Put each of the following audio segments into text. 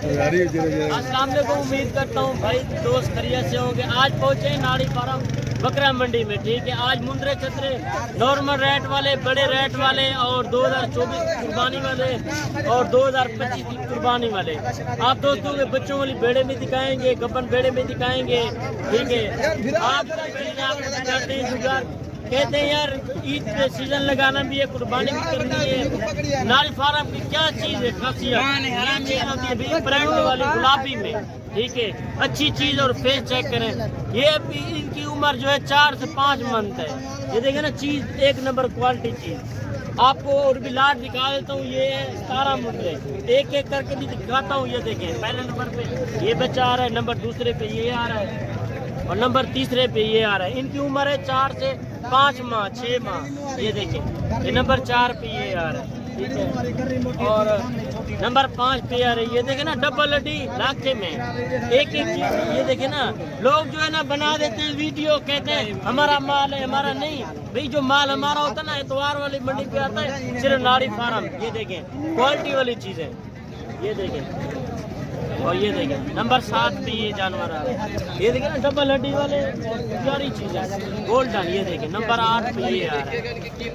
अस्सलाम वालेकुम। उम्मीद करता हूँ भाई दोस्त खैरियत से होंगे। आज पहुँचे नाड़ी फार्म बकरा मंडी में, ठीक है। आज मुंद्रे चतरे नॉर्मल रेट वाले, बड़े रेट वाले और 2024 कुर्बानी वाले और 2025 की कुर्बानी वाले आप दोस्तों के बच्चों वाली बेड़े में दिखाएंगे, गब्बन बेड़े में दिखाएंगे, ठीक है। आप कहते हैं यार ईद पे सीजन लगाना भी है, कुर्बानी भी करनी है। नाड़ी फार्म की क्या चीज़ है खासियत, प्रिंट वाली गुलाबी में, ठीक है। अच्छी चीज़ और फेस चेक करें। ये अभी इनकी उम्र जो है 4 से 5 मंथ है। ये देखें ना, चीज़ एक नंबर क्वालिटी चीज़। आपको और भी लाट दिखा देता हूँ। ये है 17 मुद्रे, एक एक करके भी दिखाता हूँ। ये देखें, पहले नंबर पे ये बच्चा आ रहा है, नंबर दूसरे पे ये आ रहा है और नंबर तीसरे पे ये आ रहा है। इनकी उम्र है 4 से 5 माह 6 माह। ये देखें, ये नंबर 4 पे ये आ रहा है, ठीक है। और नंबर 5 पे आ रही है। ये देखें ना, डबल हड्डी लाखे में एक एक चीज। ये देखें ना, लोग जो है ना बना देते हैं वीडियो, कहते हैं हमारा माल है, हमारा नहीं भाई। जो माल हमारा होता है ना, एतवार वाली मंडी पे आता है, सिर्फ नाड़ी फार्म। ये देखें, क्वालिटी वाली चीज़ है। ये देखें, और ये देखें नंबर 7 पे ये जानवर आ रहा है। ये देखें ना, डबल हड्डी वाले प्यारी चीज़ है, गोल्डन। ये देखें नंबर 8 पे ये आ रहा है।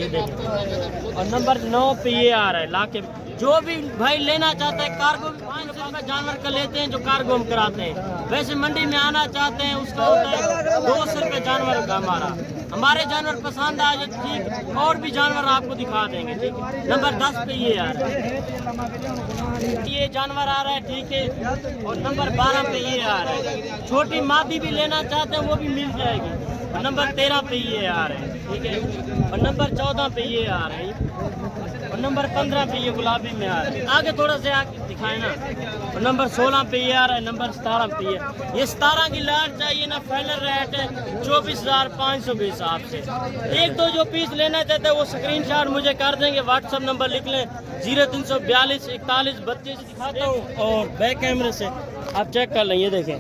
ये देखें, और नंबर 9 पे ये आ रहा है लाके। जो भी भाई लेना चाहता है, कार्गो 500 रुपये जानवर का लेते हैं जो कार्गो हम कराते हैं। वैसे मंडी में आना चाहते हैं, उसका होता है 200 रुपये जानवर का। हमारे जानवर पसंद आ जाए, ठीक, और भी जानवर आपको दिखा देंगे, ठीक है। नंबर 10 पे ये आ रहा है, ये जानवर आ रहा है, ठीक है। और नंबर 12 पे ये आ रहा है। छोटी मादी भी लेना चाहते हैं वो भी मिल जाएगी। और नंबर 13 पे ये आ रहे हैं, ठीक है। और नंबर 14 पे ये आ रहे हैं। और नंबर 15 पे ये गुलाबी में आ रहा है। आगे थोड़ा से आगे दिखाए ना। और नंबर 16 पे ये आ रहा है, नंबर 17 पे ये 17 की लाट चाहिए ना, फाइनल रेट है 24,500 के हिसाब से। एक दो जो पीस लेना चाहते हैं वो स्क्रीनशॉट मुझे कर देंगे, व्हाट्सअप नंबर लिख लें 0342 41 32 दिखाता हूँ। और बैक कैमरे से आप चेक कर लें। ये देखें,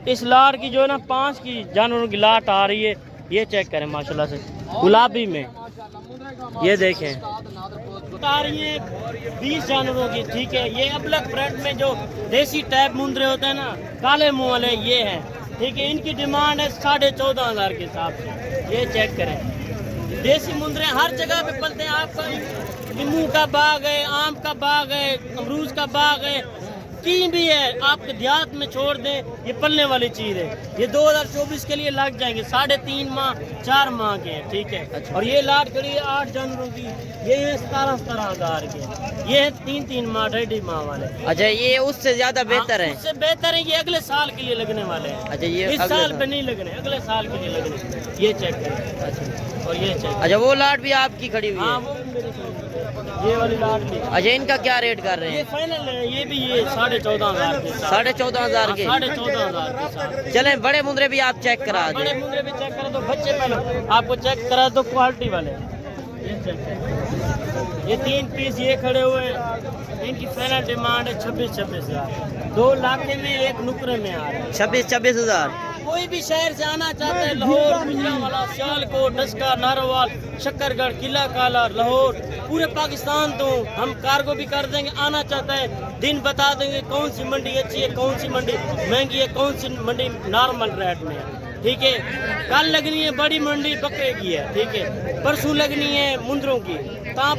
इस लाट की जो है ना 5 की जानवरों की लाट आ रही है। ये चेक करें माशाल्लाह से, गुलाबी में। ये देखें, आ रही है 20 जानवरों की, ठीक है। ये अबलग ब्रांड में जो देसी टाइप मुंद्रे होते हैं ना, काले मुंह वाले, ये हैं, ठीक है। इनकी डिमांड है 14,500 के हिसाब से। ये चेक करें, देसी मुंद्रे हर जगह पे पलते हैं। आपका नींबू का बाग है, आम का बाग है, अमरूद का बाग है, की भी है, आपके देहात में छोड़ दें, ये पलने वाली चीज़ है। ये 2024 के लिए लग जाएंगे 3.5 माह 4 माह के, ठीक है। अच्छा। और ये लाट खड़ी है 8 जानवरों की, ये है 17,000 के। ये है 3-3 माह 2.5 माह वाले। अच्छा, ये उससे ज्यादा बेहतर है? उससे बेहतर है। ये अगले साल के लिए लगने वाले हैं। अच्छा, ये इस साल पे नहीं लगने, अगले साल के लिए लगने। ये चेक करें। अच्छा, और ये चेक। अच्छा, वो लाट भी आपकी खड़ी हुई है? हाँ, वो भी मेरी खड़ी हुई है, ये वाली लाट भी। अच्छा, इनका क्या रेट कर रहे हैं? ये फाइनल है, ये भी ये 14,500 के। 14,500 के? 14,500 के। चलें, बड़े मुंद्रे भी आप चेक करा दें। बड़े मुंद्रे भी चेक करा दो, बच्चे पहले आपको चेक करा दो, क्वालिटी वाले। ये चेक, ये 3 पीस ये खड़े हुए हैं। इनकी फाइनल डिमांड है 26,000। 2 लाखे में, एक नुकरे में आ रहा है। 26,000। कोई भी शहर से आना चाहते हैं, लाहौर, गुजरांवाला, सियालकोट, डस्का, नारोवाल, शक्करगढ़, किला काला, लाहौर, पूरे पाकिस्तान तो हम कार्गो भी कर देंगे। आना चाहता है, दिन बता देंगे कौन सी मंडी अच्छी है, कौन सी मंडी महंगी है, कौन सी मंडी नॉर्मल रेट में है, ठीक है। कल लगनी है बड़ी मंडी बकरे की है, ठीक है। परसों लगनी है मुंद्रों की,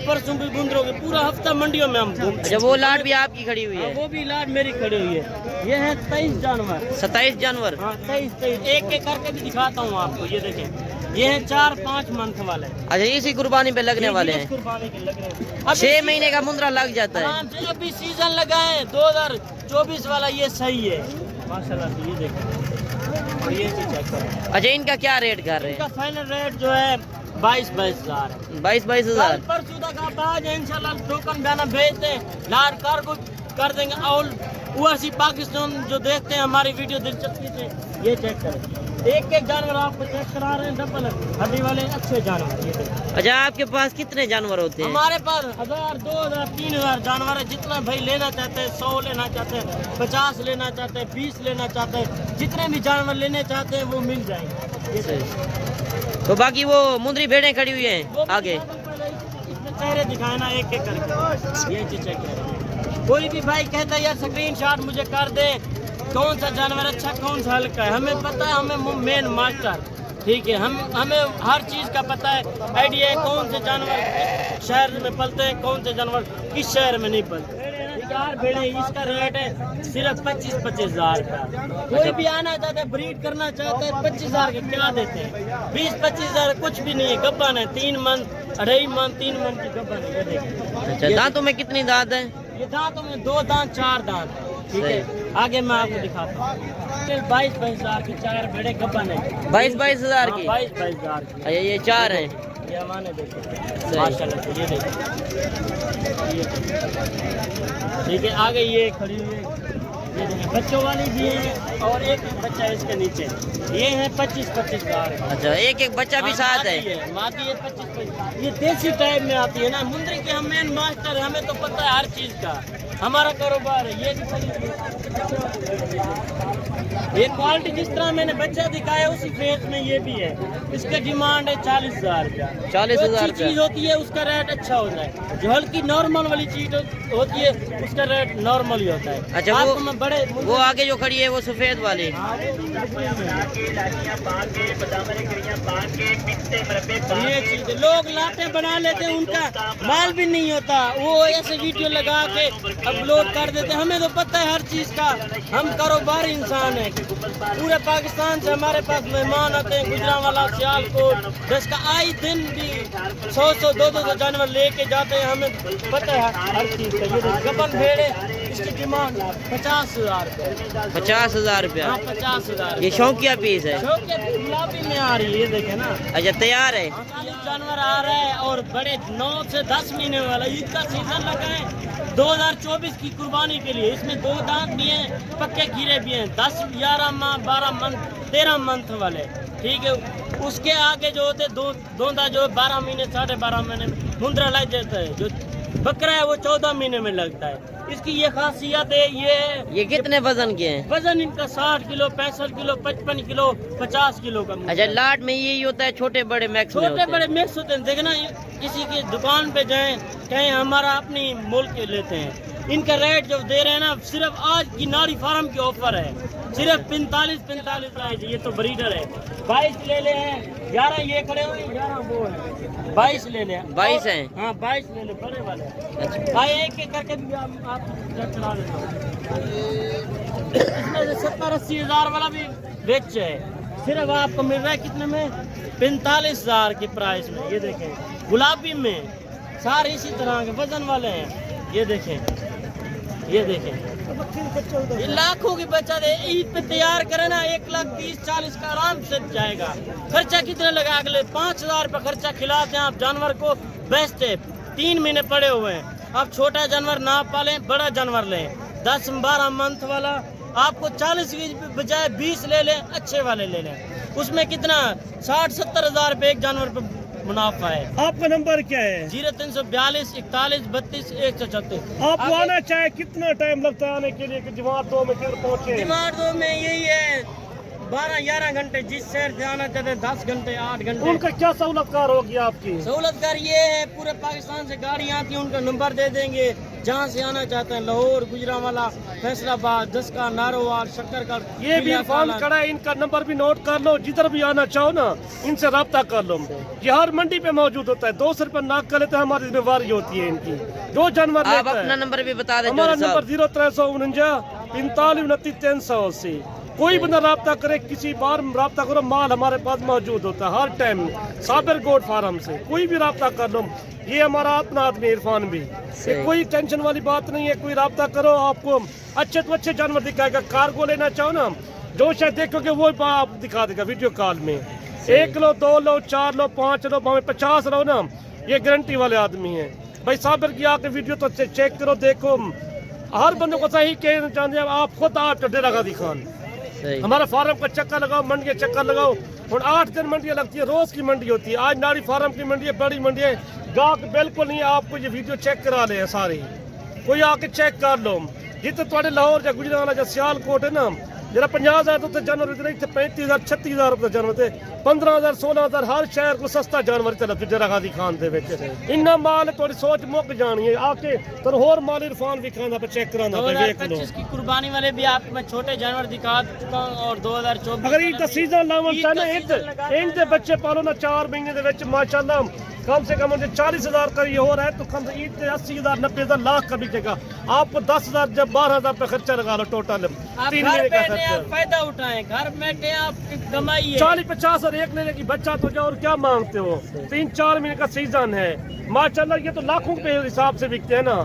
परसों भी मुंद्रों की। पूरा हफ्ता मंडियों में हम घूमते। अच्छा, वो लाट भी आपकी खड़ी हुई है? वो भी लाट मेरी खड़ी हुई है। ये है 23 जानवर। 27 जानवर? हाँ, 23 एक एक करके भी दिखाता हूँ आपको। ये देखें, ये है 4-5 मंथ वाले। अच्छा, इसी कुर्बानी पे लगने वाले हैं? कुर्बानी के लग रहे हैं। 6 महीने का मुंद्रा लग जाता है। अभी सीजन लगा है 2024 वाला, ये सही है माशाल्लाह से। ये देखें, और ये चीज चेक करें। अच्छा, इनका क्या रेट कर रहे हैं? इनका फाइनल रेट जो है 22,000 है। 22,000? परसों तक आप आज इंशाल्लाह टोकन बयाना भेज दें, लार कार्गो कर देंगे। और उसी पाकिस्तान जो देखते हैं हमारी वीडियो दिलचस्पी से, ये चेक करें। एक एक जानवर आपको चेक करा रहे हैं, डबल हड्डी वाले अच्छे जानवर। ये देखिए। अच्छा, आपके पास कितने जानवर होते हैं? हमारे पास 1,000, 2,000, 3,000 जानवर है। जितना भाई लेना चाहते हैं, 100 लेना चाहते हैं, 50 लेना चाहते हैं, 20 लेना चाहते हैं, जितने भी जानवर लेने चाहते हैं वो मिल जाएंगे। तो बाकी वो मुंद्री भेड़ें खड़ी हुई हैं आगे? इसमें चेहरे दिखाए ना एक एक करके। ये चीज चेक करें, कोई भी भाई कहता है यार स्क्रीनशॉट मुझे कर दे, कौन सा जानवर अच्छा कौन सा हल्का है, हमें पता है, हमें मेन मास्टर, ठीक है, हमें हर चीज़ का पता है, आइडिया है कौन से जानवर किस शहर में पलते हैं, कौन से जानवर किस शहर में नहीं पलते। यार भेड़े इसका रेट है सिर्फ 25-25 हज़ार का। कोई भी आना चाहता है ब्रीड करना चाहता है 25 हज़ार के क्या देते हैं, 20-25 हज़ार कुछ भी नहीं है। गब्बन है 3 मन 2.5 मन 3 मन की गब्बन है। ये देखिए। अच्छा, दांतों में कितनी दांत है? ये दांतों में 2 दांत 4 दांत, ठीक है। आगे मैं आपको दिखाता हूँ। 22-22 हज़ार की 4 भेड़े गब्बन है। 22-22 हज़ार की? 22-22 हज़ार की। अच्छा, ये 4 हैं। ये हमारे देखो माशाल्लाह से, ये देखो, ठीक है। आगे ये खड़ी हुई है, ये देखिए बच्चों वाली भी है और एक बच्चा इसके नीचे, ये है 25-25 हज़ार। अच्छा, एक एक बच्चा भी साथ है? मादी है 25-25। ये देसी टाइप में आती है ना, मुंद्री के हम मेन मास्टर है, हमें तो पता है हर चीज़ का, हमारा कारोबार है। ये ये क्वालिटी जिस तरह मैंने बच्चा दिखाया उसी फेस में ये भी है। इसका डिमांड है 40 हज़ार का। 40 हज़ार अच्छी चीज होती है उसका रेट अच्छा होता है, जो हल्की नॉर्मल वाली चीज होती है उसका रेट नॉर्मल ही होता है। अच्छा, वो बड़े वो आगे जो खड़ी है वो सफेद वाली? ये चीज लोग लाते बना लेते हैं, उनका माल भी नहीं होता, वो ऐसे वीडियो लगा के अपलोड कर देते। हमें तो पता है हर चीज का, हम कारोबारी इंसान है। पूरे पाकिस्तान से हमारे पास मेहमान आते हैं, गुजरांवाला, सियालकोट, दस का आए दिन भी 100-100 200 जानवर लेके जाते हैं, हमें पता है हर चीज का। ये गबन भेड़े इसकी डिमांड 50 हज़ार रुपये। 50 हज़ार रुपया? 50 हज़ार। ये शौकिया पीस है? शौकिया गुलाबी में आ रही है, ये देखे ना। अच्छा, तैयार है? जानवर आ रहा है और बड़े 9 से 10 महीने वाला इसका सीजन लगा है 2024 की कुर्बानी के लिए। इसमें 2 दांत भी हैं, पक्के खीरे भी हैं, 10, 11 माह, 12 मंथ, 13 मंथ वाले, ठीक है। उसके आगे जो होते दोंदा जो 12 महीने 12.5 महीने में मुंद्रा लग जाता है, जो बकरा है वो 14 महीने में लगता है। इसकी ये खासियत है। ये कितने वजन के हैं? वजन इनका 60 किलो, 65 किलो, 55 किलो, 50 किलो का। अच्छा, लाट में यही होता है, छोटे बड़े मैक्स में छोटे बड़े मिक्स होते हैं। देखना किसी की दुकान पे जाएं, कहीं हमारा अपनी मोल के लेते हैं, इनका रेट जो दे रहे हैं ना, सिर्फ आज की नाड़ी फार्म की ऑफर है, सिर्फ 45 प्राइस। ये तो ब्रीडर है। 22 ले ले हैं, 11 ये खड़े हुए, 11 वो है, 22 ले ले। 22 हैं? हाँ 22 ले ले, बड़े वाले। अच्छा, हाँ, एक एक करके भी आप चला लेते हो। इसमें से 70-80 हज़ार वाला भी बेच है, सिर्फ आपको मिल रहा है कितने में? 45 हज़ार के प्राइस में। ये देखें गुलाबी में सारे इसी तरह के वजन वाले हैं। ये देखें, ये देखें, ये लाखों की बच्चा दे। ईद पे तैयार करे ना 1,30,40 का आराम से जाएगा। खर्चा कितना लगा? अगले 5 हज़ार रुपये खर्चा खिलाते हैं आप जानवर को, बेस्ट है। 3 महीने पड़े हुए हैं, आप छोटा जानवर ना पालें, बड़ा जानवर लें। 10-12 मंथ वाला आपको 40 की बजाय 20 ले लें, अच्छे वाले ले लें। उसमें कितना 60-70 हज़ार रुपये एक जानवर पे मुनाफा है। आपका नंबर क्या है? 0342 41 32 136। आपको आना चाहे कितना टाइम लगता है आने के लिए कि दिमाग 2 में फिर पहुँचे? दिमाग 2 में यही है 12-11 घंटे। जिस शहर से आना चाहते हैं 10 घंटे 8 घंटे। उनका क्या सहूलतकार होगी आपकी? सहूलतकार ये है, पूरे पाकिस्तान से गाड़ी आती है, उनका नंबर दे देंगे। जहाँ से आना चाहते हैं, लाहौर, गुजरांवाला, फैसलाबाद, दस्का, नारोवाल, शक्करगढ़, ये भी इरफान खड़ा है, इनका नंबर भी नोट कर लो। जिधर भी आना चाहो ना, इनसे रब्ता कर लो। ये हर मंडी पे मौजूद होता है। 200 रुपये नाक कर लेते हैं, हमारी जिम्मेवारी होती है इनकी। जो जानवर आप अपना नंबर भी बता दें। हमारा नंबर 0349 45 29 380। कोई बंदा रब्ता करे, किसी बार रब्ता करो, माल हमारे पास मौजूद होता है हर टाइम। साबिर गोट फार्म से कोई भी रब्ता कर लो। ये हमारा अपना आदमी इरफान भी, कोई टेंशन वाली बात नहीं है। कोई रब्ता करो, आपको अच्छे तो अच्छे जानवर दिखाएगा। कार्गो लेना चाहो ना, जो शायद देखोगे वो आप दिखा देगा वीडियो कॉल में। 1 लो, 2 लो, 4 लो, 5 लो, 50 लो ना, ये गारंटी वाले आदमी है भाई। साबिर की आके वीडियो तो चेक करो, देखो। हर बंदे को सही कहना चाहते हैं, आप खुद आप डेरा गाजी खान हमारा फार्म का चक्कर लगाओ, मंडी का चक्कर लगाओ। और 8 दिन मंडियाँ लगती है, रोज की मंडी होती है। आज नाड़ी फार्म की मंडी है, बड़ी मंडी है, गाहक बिल्कुल नहीं है। आपको ये वीडियो चेक करा ले सारी, कोई आके चेक कर लो। जितने थोड़े लाहौर या गुजरांवाला या सियालकोट है ना, जरा 50,000 तो जानवर इतने 35,000 36,000 रुपये जानवर थे 15,000 16,000 हर शहर को सस्ता जानवर चला जरा गाजी खान दे इन्ना माल थोड़ी सोच मुक जानी है आके तो होर माल इरफान भी खाना पे चेक कराना 2025 की कुर्बानी वाले भी आपको मैं छोटे जानवर दिखा चुका हूं और 2024 अगर ईद सीजन लावन था ना इन बच्चे पालो ना 4 महीने दे विच माशाल्लाह कम से कम 40,000 का ये हो रहा है तो कम से ईद 80,000 90,000 लाख का बिकेगा आपको 10,000 जब 12,000 पे खर्चा लगा लो टोटल 3 महीने का खर्चा फायदा उठाएं घर बैठे आपकी कमाई है 40-50 और एक लेने की बच्चा तो जाओ और क्या मांगते हो 3-4 महीने का सीजन है माशाल्लाह ये तो लाखों के हिसाब से बिकते हैं ना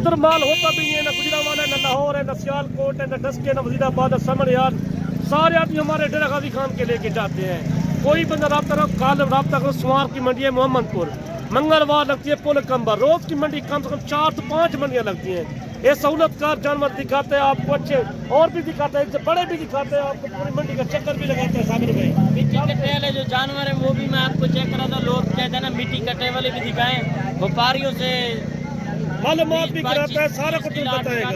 उधर माल होता भी नहीं है ना गुजरांवाला है ना लाहौर है ना सियालकोट है ना डस्के ना वजीराबाद है समरियाल सारे आदमी हमारे डेरा गाजी खान के लेके जाते हैं कोई बंदा राब्ता करो काल राब्ता करो सुमार की मंडी है मोहम्मदपुर मंगलवार लगती है पुल कंबर रोज की मंडी कम से कम 4 से 5 मंडियां लगती हैं ये सहूलतकार जानवर दिखाते हैं आपको अच्छे और भी दिखाते हैं बड़े भी दिखाते हैं आपको पूरी मंडी का चक्कर भी लगाते हैं सामने में मिट्टी कट्टे वाले जो जानवर है वो भी मैं आपको चेक करा था लोग कहते हैं ना मिट्टी कट्टे वाले भी दिखाएं व्यापारियों से मालूमात भी कराता है सारा कुछ बताएगा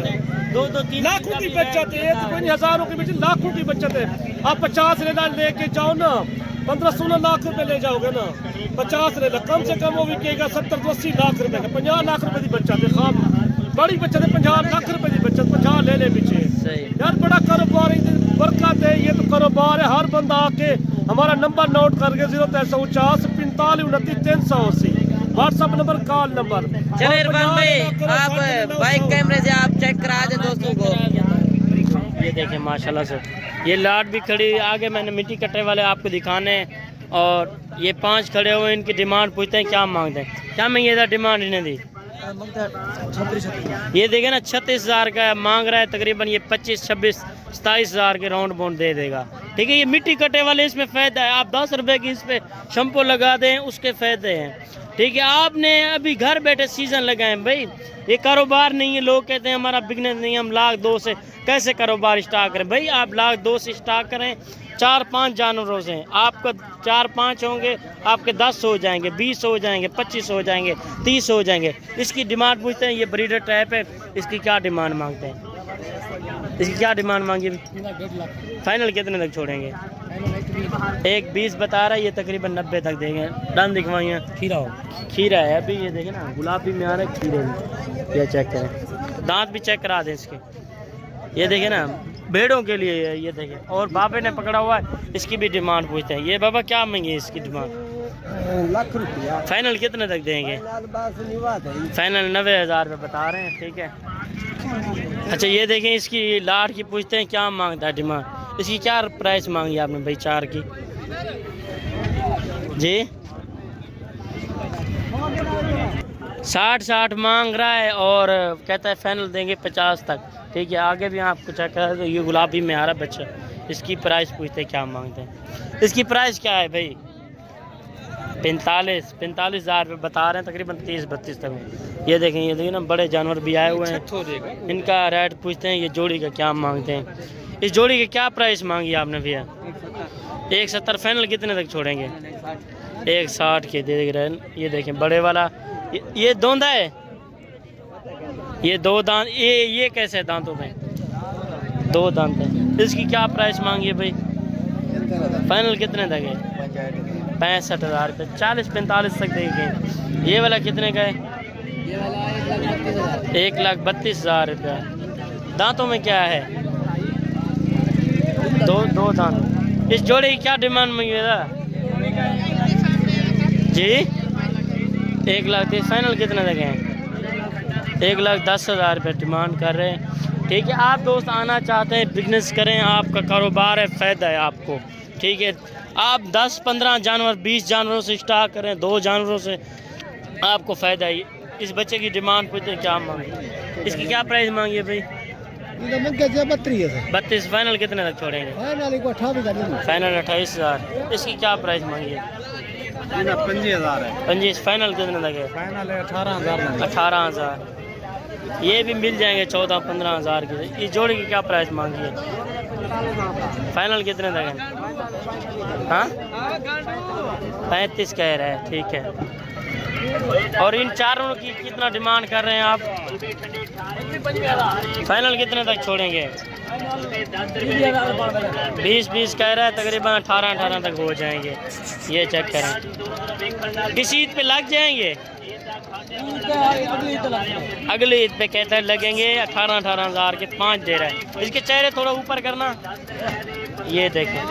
2-3 लाखों की बचत है तो कोई हजारों की बचत लाखों की बचत है आप 50 लेना लेके जाओ ना 15-16 लाख रुपए ले जाओगे ना 50 ले लो कम से कम वो बिकेगा 70-80 लाख रुपए का 50 लाख रुपए की बचत है खाम बड़ी बचत है 50 लाख रुपए की बचत 50 ले ले पीछे यार बड़ा कारोबार है बरकत है ये तो कारोबार है हर बंदा आके हमारा नंबर नोट करके 0349 45 29 380 व्हाट्सएप नंबर कॉल नंबर चलो इरफान भाई आप बाइक कैमरे से आप चेक करा दें दोस्तों को ये देखें माशाल्लाह से ये लाट भी खड़ी आगे मैंने मिट्टी कट्टे वाले आपको दिखाने और ये 5 खड़े हुए इनकी डिमांड पूछते हैं क्या मांगते हैं क्या मांगिए था डिमांड इन्हें दी ये देखे ना 36,000 का मांग रहा है तकरीबन ये 25-26 27,000 के राउंड बाउंड दे देगा ठीक है ये मिट्टी कट्टे वाले इसमें फ़ायदा है आप 10 रुपए की इस पे शैम्पू लगा दें उसके फ़ायदे हैं ठीक है आपने अभी घर बैठे सीजन लगाए भाई ये कारोबार नहीं है लोग कहते हैं हमारा बिजनेस नहीं हम 1,00,000-2 से कैसे कारोबार स्टार्ट करें भाई आप 1,00,000-2 से स्टार्ट करें 4-5 जानवरों से आपको 4-5 होंगे आपके 10 हो जाएंगे 20 हो जाएंगे 25 हो जाएंगे 30 हो जाएंगे इसकी डिमांड पूछते हैं ये ब्रीडर टाइप है इसकी क्या डिमांड मांगते हैं इसकी क्या डिमांड मांगी फाइनल कितने तक छोड़ेंगे 1,20 बता रहा है ये तकरीबन 90 तक देंगे डन दिखवाइए खीरा है अभी ये देखें ना गुलाबी में आ रहा है खीरे में ये चेक करें दांत भी चेक करा दें इसके ये देखें ना भेड़ों के लिए है ये देखें और बाबे ने पकड़ा हुआ है इसकी भी डिमांड पूछते हैं ये बाबा क्या मांगी इसकी डिमांड लाख रुपया फाइनल कितने तक देंगे फाइनल 90,000 रुपये बता रहे हैं ठीक है अच्छा ये देखें इसकी लाट की पूछते हैं क्या मांगता है डिमांड इसकी क्या प्राइस मांगी आपने भाई 4 की जी 60 मांग रहा है और कहता है फाइनल देंगे 50 तक ठीक है आगे भी आपको चेक करा तो ये गुलाबी में आ रहा है बच्चा इसकी प्राइस पूछते हैं क्या मांगते हैं इसकी प्राइस क्या है भाई 45,000 रुपये बता रहे हैं तकरीबन 30-32 तक ये देखें ना बड़े जानवर भी आए हुए हैं इनका रेट पूछते हैं ये जोड़ी का क्या मांगते हैं इस जोड़ी की क्या प्राइस मांगी आपने भैया 170 फाइनल कितने तक छोड़ेंगे 160 के दे रहे हैं ये देखें बड़े वाला ये दोंदा है ये 2 दांत ये कैसे दांतों में 2 दांत है इसकी क्या प्राइस मांगी है भाई फाइनल कितने तक है 65,000 रुपये 40-45 तक देंगे ये वाला कितने का है 1,32,000 रुपया दांतों में क्या है 2 दांत इस जोड़े की क्या डिमांड मांगी था जी 1,30,000 फाइनल कितने तक है 1,10,000 रुपये डिमांड कर रहे हैं ठीक है आप दोस्त आना चाहते हैं बिजनेस करें आपका कारोबार है फ़ायदा है आपको ठीक है आप 10-15 जानवर 20 जानवरों से स्टार्ट करें 2 जानवरों से आपको फ़ायदा है इस बच्चे की डिमांड पूछते हैं क्या मांगी इसकी क्या प्राइस मांगी है भाई 32 फाइनल कितने तक छोड़ेंगे फाइनल 28,000 इसकी क्या प्राइस मांगी है 25 फाइनल कितने तक है 18,000 ये भी मिल जाएंगे 14-15,000 के इस जोड़ी की क्या प्राइस मांगी है फाइनल कितने तक है हाँ 35 कह रहा है ठीक है और इन चारों की कितना डिमांड कर रहे हैं आप फाइनल कितने तक छोड़ेंगे? 20 कह रहा है, तकरीबन 18 तक हो जाएंगे। ये चेक करें, किस ईद पे लग जाएंगे? अगली ईद पे कहता है लगेंगे। 18 हज़ार के 5 दे रहा है। इसके चेहरे थोड़ा ऊपर करना। ये देखें,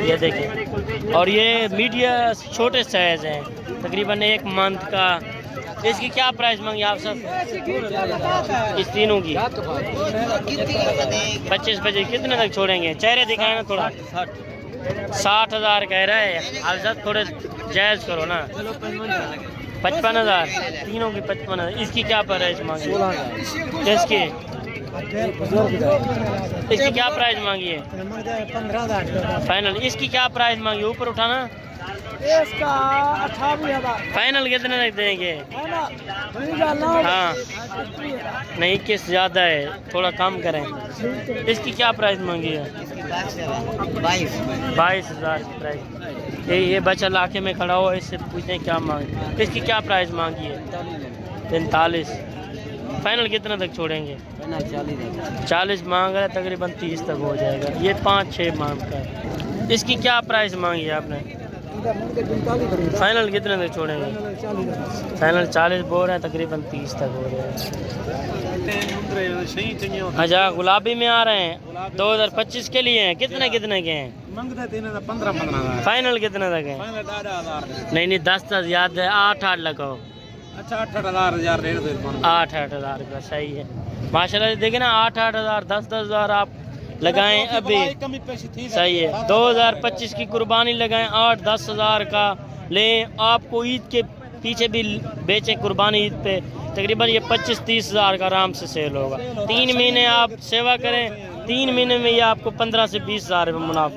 ये देखें। और ये मीडिया छोटे साइज हैं, तकरीबन 1 मंथ का। इसकी क्या प्राइस मांगी आप सब? इस तीनों की 25 कितने तक छोड़ेंगे? चेहरे दिखाए ना थोड़ा। 60 हज़ार कह रहा है। आप थोड़े जायज़ करो ना। 55 हज़ार तीनों की 55 हज़ार। इसकी क्या प्राइस मांगी? इसकी क्या प्राइस मांगी है? 15,000 फाइनल। इसकी क्या प्राइस मांगी? ऊपर उठाना। इसका 28,000 फाइनल कितने तक देंगे? हाँ, नहीं 21 ज़्यादा है, थोड़ा कम करें। इसकी क्या प्राइस मांगी है? 22 हज़ार की प्राइस। ये बच्चा लाके में खड़ा हुआ, इससे पूछें क्या मांगी। इसकी क्या प्राइस मांगी है? 45। फाइनल कितने तक छोड़ेंगे? 40 मांग रहा है, तकरीबन 30 तक हो जाएगा। ये 5-6 मांग का है। इसकी क्या प्राइस मांगी है आपने? फाइनल कितने तक छोड़ेंगे? फाइनल 40 बोल रहे हैं, तकरीबन 30 तक हो जाएगा। अच्छा, गुलाबी में आ रहे हैं। 2025 के लिए हैं। कितने के हैं? 15,000 फाइनल कितने तक है? नहीं 10 याद है। 8 लगाओ। अच्छा 8,000 रेट दे 8 हज़ार का सही है। माशाल्लाह देखे ना, 8 हज़ार 10 हज़ार आप लगाएं अभी सही है। 2025 की कुर्बानी लगाएं। 8-10 हज़ार का लें। आपको ईद के पीछे भी बेचें कुर्बानी ईद पे, तकरीबन ये 25-30 हज़ार का आराम से सेल होगा। 3 महीने आप सेवा करें, 3 महीने में ये आपको 15 से 20 हज़ार में मुनाफा।